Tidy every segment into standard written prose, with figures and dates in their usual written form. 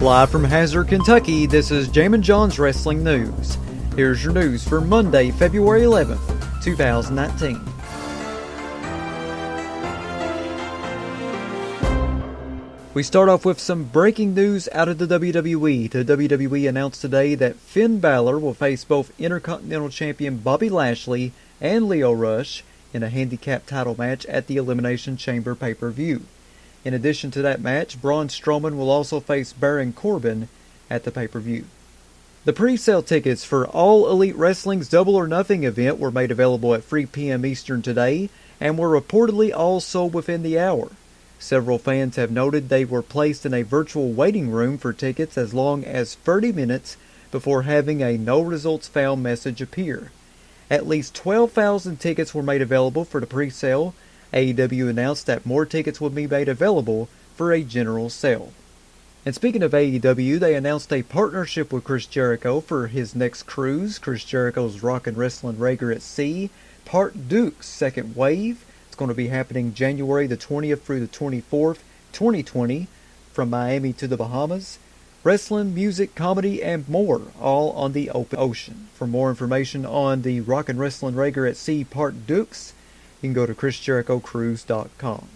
Live from Hazard, Kentucky, this is Jammin John's Wrestling News. Here's your news for Monday, February 11th, 2019. We start off with some breaking news out of the WWE. The WWE announced today that Finn Balor will face both Intercontinental Champion Bobby Lashley and Lio Rush in a handicap title match at the Elimination Chamber pay-per-view. In addition to that match, Braun Strowman will also face Baron Corbin at the pay-per-view. The pre-sale tickets for All Elite Wrestling's Double or Nothing event were made available at 3 p.m. Eastern today and were reportedly all sold within the hour. Several fans have noted they were placed in a virtual waiting room for tickets as long as 30 minutes before having a no results found message appear. At least 12,000 tickets were made available for the pre-sale. AEW announced that more tickets would be made available for a general sale. And speaking of AEW, they announced a partnership with Chris Jericho for his next cruise, Chris Jericho's Rockin' Wrestlin' Rager at Sea, Part Duke's Second Wave. It's going to be happening January the 20th through the 24th, 2020, from Miami to the Bahamas. Wrestling, music, comedy, and more, all on the open ocean. For more information on the Rockin' Wrestlin' Rager at Sea Part Dukes, you can go to ChrisJerichoCruise.com.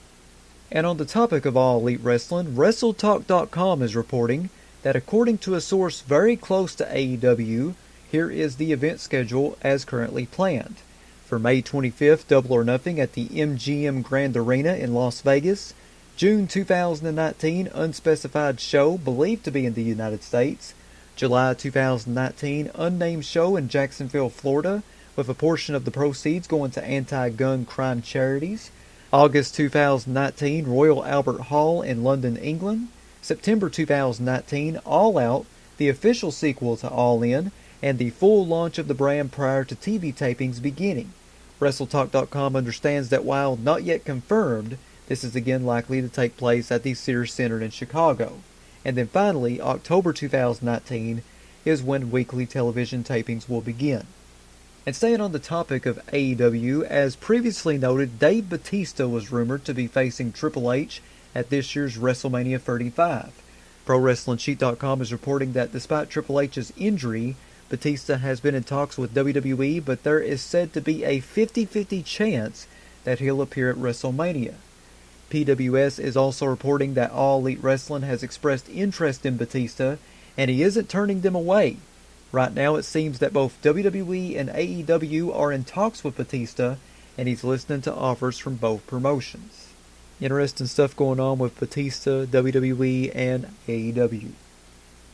And on the topic of All Elite Wrestling, WrestleTalk.com is reporting that according to a source very close to AEW, here is the event schedule as currently planned. For May 25th, Double or Nothing at the MGM Grand Arena in Las Vegas. June 2019, unspecified show believed to be in the United States. July 2019, unnamed show in Jacksonville, Florida, with a portion of the proceeds going to anti-gun crime charities. August 2019, Royal Albert Hall in London, England. September 2019, All Out, the official sequel to All In, and the full launch of the brand prior to TV tapings beginning. WrestleTalk.com understands that while not yet confirmed, this is again likely to take place at the Sears Center in Chicago. And then finally, October 2019 is when weekly television tapings will begin. And staying on the topic of AEW, as previously noted, Dave Batista was rumored to be facing Triple H at this year's WrestleMania 35. ProWrestlingSheet.com is reporting that despite Triple H's injury, Batista has been in talks with WWE, but there is said to be a 50-50 chance that he'll appear at WrestleMania. PWS is also reporting that All Elite Wrestling has expressed interest in Batista, and he isn't turning them away. Right now it seems that both WWE and AEW are in talks with Batista, and he's listening to offers from both promotions. Interesting stuff going on with Batista, WWE, and AEW.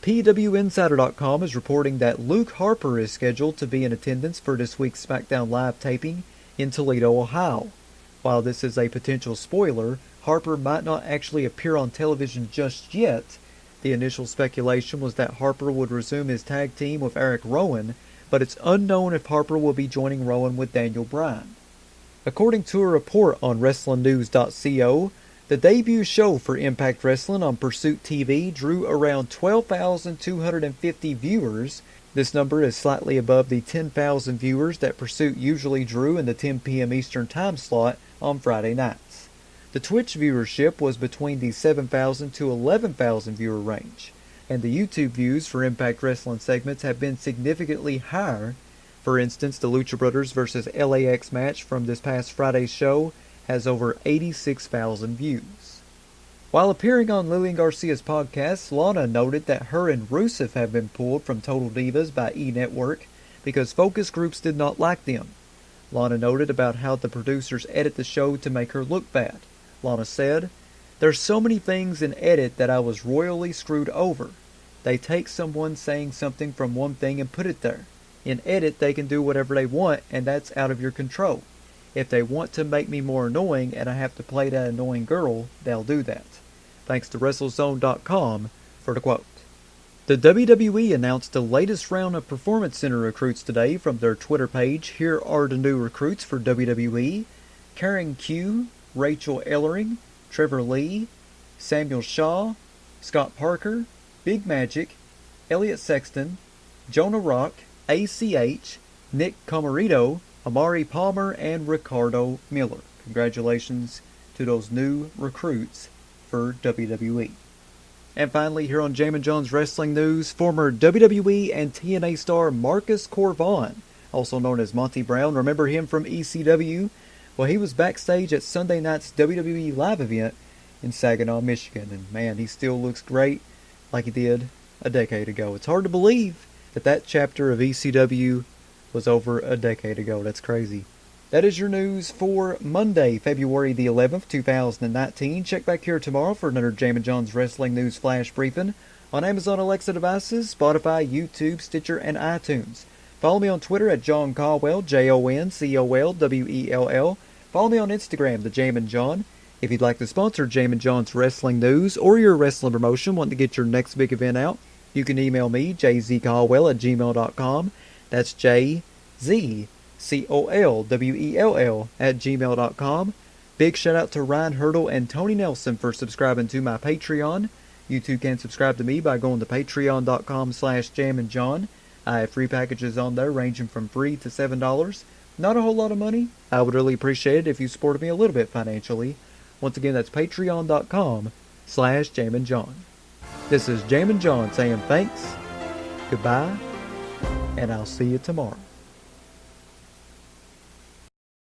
PWInsider.com is reporting that Luke Harper is scheduled to be in attendance for this week's Smackdown live taping in Toledo, Ohio. While this is a potential spoiler, Harper might not actually appear on television just yet. The initial speculation was that Harper would resume his tag team with Eric Rowan, but it's unknown if Harper will be joining Rowan with Daniel Bryan. According to a report on WrestlingNews.co, the debut show for Impact Wrestling on Pursuit TV drew around 12,250 viewers. This number is slightly above the 10,000 viewers that Pursuit usually drew in the 10 p.m. Eastern time slot on Friday nights. The Twitch viewership was between the 7,000 to 11,000 viewer range, and the YouTube views for Impact Wrestling segments have been significantly higher. For instance, the Lucha Brothers vs. LAX match from this past Friday's show has over 86,000 views. While appearing on Lillian Garcia's podcast, Lana noted that her and Rusev have been pulled from Total Divas by E! because focus groups did not like them. Lana noted about how the producers edit the show to make her look bad. Lana said, "There's so many things in edit that I was royally screwed over. They take someone saying something from one thing and put it there. In edit, they can do whatever they want, and that's out of your control. If they want to make me more annoying and I have to play that annoying girl, they'll do that." Thanks to WrestleZone.com for the quote. The WWE announced the latest round of Performance Center recruits today from their Twitter page. Here are the new recruits for WWE. Karen Q, Rachel Ellering, Trevor Lee, Samuel Shaw, Scott Parker, Big Magic, Elliot Sexton, Jonah Rock, ACH, Nick Camarito, Amari Palmer, and Ricardo Miller. Congratulations to those new recruits for WWE. And finally, here on Jammin John's Wrestling News, former WWE and TNA star Marcus Corvon, also known as Monty Brown. Remember him from ECW? Well, he was backstage at Sunday night's WWE live event in Saginaw, Michigan. And man, he still looks great like he did a decade ago. It's hard to believe that that chapter of ECW was over a decade ago. That's crazy. That is your news for Monday, February the 11th, 2019. Check back here tomorrow for another Jammin John's Wrestling News Flash Briefing on Amazon Alexa devices, Spotify, YouTube, Stitcher, and iTunes. Follow me on Twitter at John Caldwell, JONCOLWELL. Follow me on Instagram, The Jammin John. If you'd like to sponsor Jammin John's Wrestling News or your wrestling promotion, wanting to get your next big event out, you can email me, jzcaldwell@gmail.com. That's JZCOLWELL@gmail.com. Big shout out to Ryan Hurdle and Tony Nelson for subscribing to my Patreon. You too can subscribe to me by going to patreon.com/jamminjohn. I have free packages on there ranging from $3 to $7. Not a whole lot of money. I would really appreciate it if you supported me a little bit financially. Once again, that's patreon.com/jamminjohn. This is Jammin John saying thanks, goodbye, and I'll see you tomorrow.